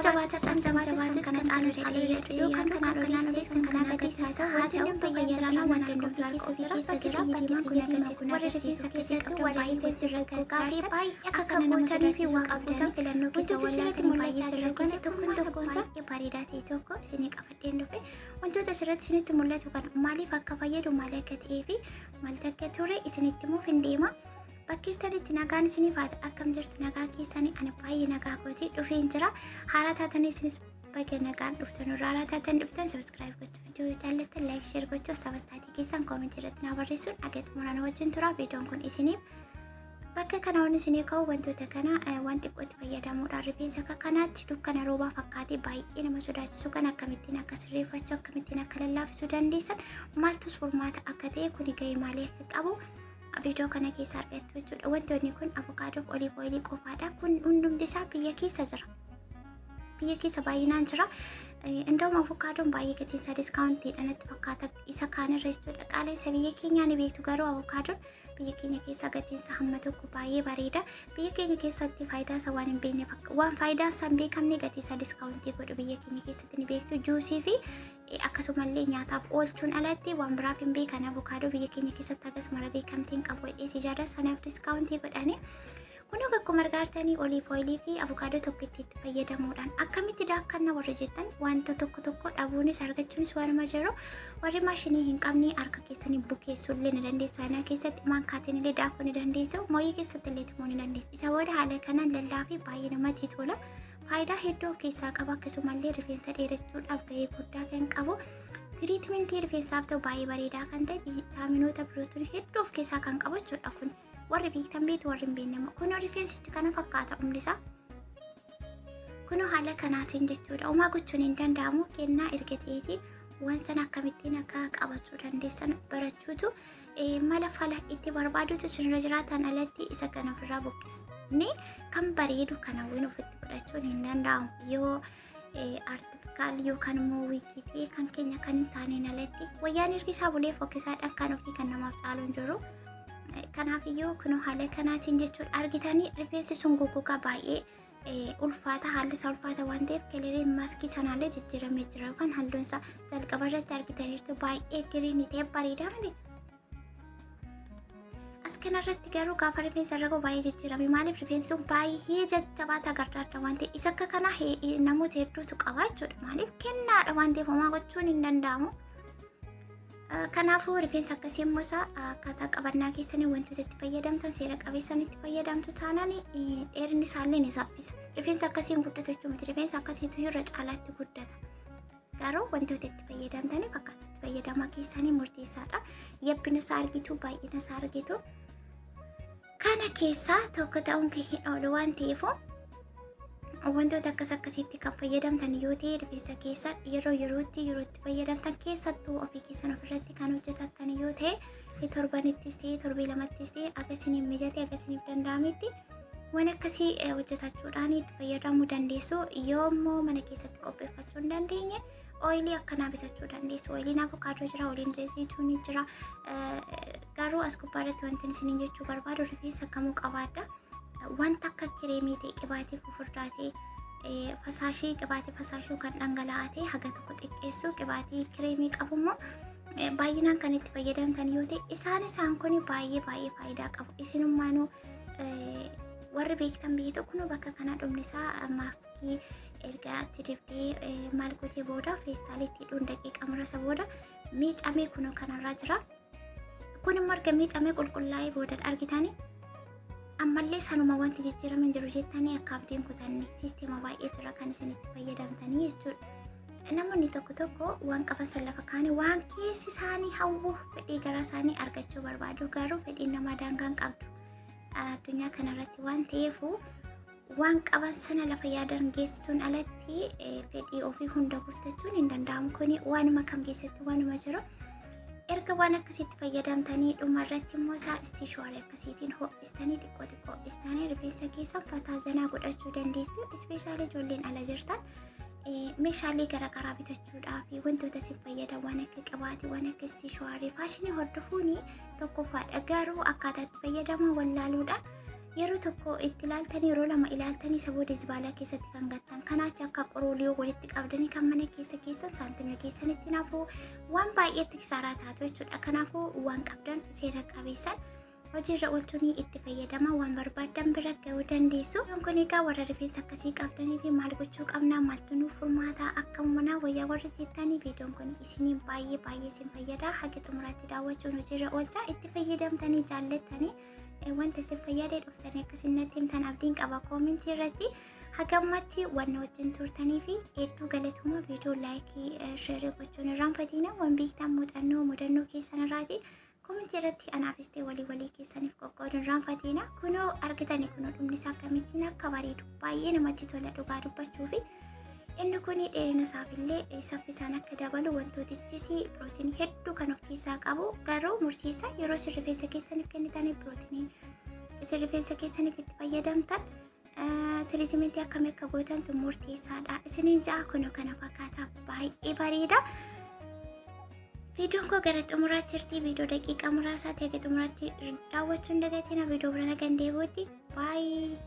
jabaatus kan kana caalu yoo kan kana oliis kan kana gadiis haa ta'u wanti hundi fayyadamaa wanti hundi keessa jira bakki xiyyeeffannoo kun warri rifeensa keessatti warri rifeensi irratti qaatee baay'ee akka gootanii fi waan qabdan filannoo keessa walirratti baay'ee sirriitti tokkoon isaa bareedaa ta'e tokko isinii qabadheen dhufe wantoota asirratti isinitti mul'atu kana maaliif akka fayyadu maal akka ta'ee fi maal akka ture isinitti himuuf hin deema. Bakki jirtanitti nagaan isiniif haa ta'u akkam jirtu nagaa keessanii ani baay'ee nagaa kooti dhufeen jira haaraa taatanii isinis baga nagaan dhuftan haaraa taatanii dhuftan subscribe gochuu viidiyoo jaallattan like share gochuu sabastaatii keessan koomentii irratti na barreessuun dhageettummaan wajjin tura viidiyoon kun isiniif bakka kana wanni isinii ka'u wantoota kana waan xiqqootti fayyadamuudhaan rifeensa akka kanaatti dukkana roobaa fakkaatee baay'ee nama sodaachisu kan akkamittiin akka sirreeffachuu akkamittiin akka lallaafisuu dandeessan maaltus furmaata akka ta'e kuni gahee maalii akka qabu video kana keessa argattu jechuudha. Wantoonni kun avokaadoof oliif oilii qofaadha. Kun hundumti isaa biyya keessa jira. Biyya keessa baay'inaan jira. Indoom avokaadoon baay'ee gatiin isaa diskaawuntiidha natti fakkaata isa kaanirra jechuudha. Qaala'insa biyya keenyaa ni beektu garuu avokaadoon biyya keenya keessa gatiin isaa hamma tokko baay'ee bareeda. Biyya keenya keessatti faayidaa isaa waan hin beekne waan faayidaan isaa hin beekamne gatii isaa diskaawuntii godhu biyya keenya keessatti ni beektu. Juusii fi akkasumallee nyaataaf oolchuun alatti waan biraaf hin beekan avokaadoo biyya keenya keessatti akkasuma beekamtiin qabu jedhee ijaara sanaaf diskaawuntii godhanii kun akkuma argaartanii oliif oilii fi avokaadoo tokko itti fayyadamuudhaan akkamitti daakkanna warra jettan wanta tokko dhabuunis argachuunis waanuma jiru warri maashinii hin qabne harka keessanii bukeessuu illee ni dandeessu sana keessatti maankaatiin illee daakuu ni dandeessu mooyyee keessatti illee tumuu ni dandeessu isa booda haala kanaan lallaa fi baay'ee namatti tola. Faayidaa hedduu of keessaa qaba akkasumallee rifeensa dheerachuudhaaf gahee guddaa kan qabu tiriitmentii rifeensaaf ta'u baay'ee bareedaa kan ta'e viitaaminoota birootiin hedduu of keessaa kan qabu jechuudha. Kun warri beektan beektu warri hin beekne kun rifeensichi kana fakkaata humni isaa kun haala kanaatiin jechuudha. Homaa gochuun hin danda'amu kennaa erga ta'eeti waan sana akkamittiin akka qabachuu dandeessan barachuutu mala fala itti barbaadutu isinirra jiraatan alatti isa kana ofirraa buqqisni kan bareedu kana win ofitti godhachuun hin danda'amu yoo artifikaal yookaan immoo wiikiitii kan keenya kan hin taaneen alatti wayyaan ergi isaa bulee fokkisaadhaan kan ofii kan namaaf caalu hin jiru. Kanaaf iyyuu kun haala kanaatiin jechuudha argitanii rifeensi sun goggogaa baay'ee ulfaata haalli isaa ulfaata waan ta'eef keleriin maaskii sanaallee jijjiiramee jira yookaan halluun isaa jalqaba irratti argitaniirtu baay'ee giriinii ta'e bareedaa miti. As kanarratti garuu gaafa rifeensa irra baay'ee jijjiirame maaliif rifeensi sun baay'ee jajjabaata gargaarta waan ta'eef isa akka kana namoota hedduutu qaba jechuudha maaliif kennaadha waan ta'eef homaa gochuun hin danda'amu. Kanaafuu rifeensa akkasii immoo isaa akkaataa qabannaa keessanii wantoota itti fayyadamtan seera qabeessan itti fayyadamtu taanaan dheerinni isaallee ni saffisa. Rifeensa akkasiin guddata jechuun miti rifeensa akkasiitu irra caalaatti guddata. Garuu wantoota itti fayyadamtaniif akkaataa itti fayyadamaa keessanii murteessaadha. Yabbina isaa argitu baay'ina isaa argitu. Kana keessaa tokko ta'uun kan hin oolu waan ta'eef wantoota akkasiitti kan fayyadamtan yoo ta'e rifeensa keessan yerootti fayyadamtan keessattuu ofii keessan ofirratti kan hojjetattan yoo ta'e torbanittis ta'e torbee lamattis ta'e akkasiniif mijate akkasiniif danda'ametti waan akkasii hojjetachuudhaan itti fayyadamuu dandeessu. Yoo immoo mana keessatti qopheeffachuu hin dandeenye oilii akkanaa bitachuu dandeessu. Oiliin avokaadoo jira, oiliin zayituunii jira. Garuu as gubbaarratti wanti isiniin jechuu barbaadu rifeensa kamuu qabaadha. Wanta akka kireemii ta'e qibaatii fufurdaa ta'e fasaashii qibaatii fasaashuu kan dhangala'aa ta'e haga tokko xiqqeessu qibaatii kireemii qabu immoo baay'inaan kan itti fayyadamtan yoo ta'e isaan kun baay'ee faayidaa qabu. Isinummaanuu warri beektan biyyi tokko bakka kana dhumni isaa maaskii erga itti dibdee maal gootee booda feestaalitti hidhuun daqiiqa muraasa booda miicamee kun kanarra jira. Kun immoo erga miicamee qulqullaa'ee booda argitanii ammallee sanuma wanti jijjiiraman jiru jettanii akka abdiin kutanne siisteema baay'ee jira kan isin itti fayyadamtanii jechuudha. Namoonni tokko waan qaban san lafa kaanii waan keessi isaanii hawwuuf fedhii gara isaanii argachuu barbaadu garuu fedhiin namaa daangaa hin qabdu. Addunyaa kanarratti waan ta'eef waan qaban sana lafa yaadan geessisuun alatti fedhii ofii hunda guuttachuun hin danda'amu. Kuni waanuma kam keessatti waanuma jiru. Erga waan akkasitti fayyadamtanii dhumarratti immoo isaa istiishoorii akkasiitiin ho'istanii xiqqoo ho'istanii rifeensa keessan fataa zanaa godhachuu dandeessu. Ispeeshaalii ijoolleen ala jirtan meeshaalee garaagaraa bitachuudhaaf wantoota isin fayyadan waan akka qibaatii waan akka istiishoorii faashinii hordofuun tokkoffaadha. Garuu akkaataa itti fayyadaman wallaaluudhaan yeroo tokko itti ilaaltanii yeroo lama ilaaltanii isa booda zibaalaa keessatti kan gattan kanaachi akka qoruuliyoo walitti qabdanii kan mana keessan saantimii keessanitti naafuu waan baay'eetti kisaaraa taatu jechuudha. Kanaafuu waan qabdan seera qabeessan hojiirra oolchanii itti fayyadama waan barbaadan bira ga'uu dandeessu. Kun egaa warra rifeensa akkasii qabdanii fi maal gochuu qabna maaltu nuuf furmaata akka manaa wayyaa warra jettanii viidiyoon kun isinii baay'ee isin fayyada. Haga xumuraatti daawwachuun hojiirra oolchaa itti fayyadamtanii jaallattanii wanta isin fayyadee dhuftanii akkasitti himtan abdiin qaba koomentii irratti. Hagammatti waan wajjin turtanii fi hedduu galatuma. Viidiyoo laayikii sheerii gochuun irraanfatina waan beektan mudannoo keessan irraati. Koomentii irratti anaafis ta'e walii keessaniif qoqqooduun irraanfatina. Kunoo argitanii kunoo dhumni isaa akkamittiin akka bareedu baay'ee namatti tola dhugaa dubbachuu fi inni kun dheerina isaafillee saffisaan akka dabalu wantootichis pirootinii hedduu kan of keessaa qabu. Garuu murteessaa yeroo isin rifeensa keessaniif kennitanii pirootinii isin rifeensa keessaniif itti fayyadamtan tiriitimentii akkamii akka gootantu murteessaadha. Isiniin ja'a kunoo kana fakkaataa baay'ee bareeda. Viidiyoon koo gara xumuraatti jirti. Viidiyoo daqiiqaa muraasaa ta'e xumuraatti daawwachuun dagatina. Viidiyoo bira nagaan deebi'uutti baay'ee.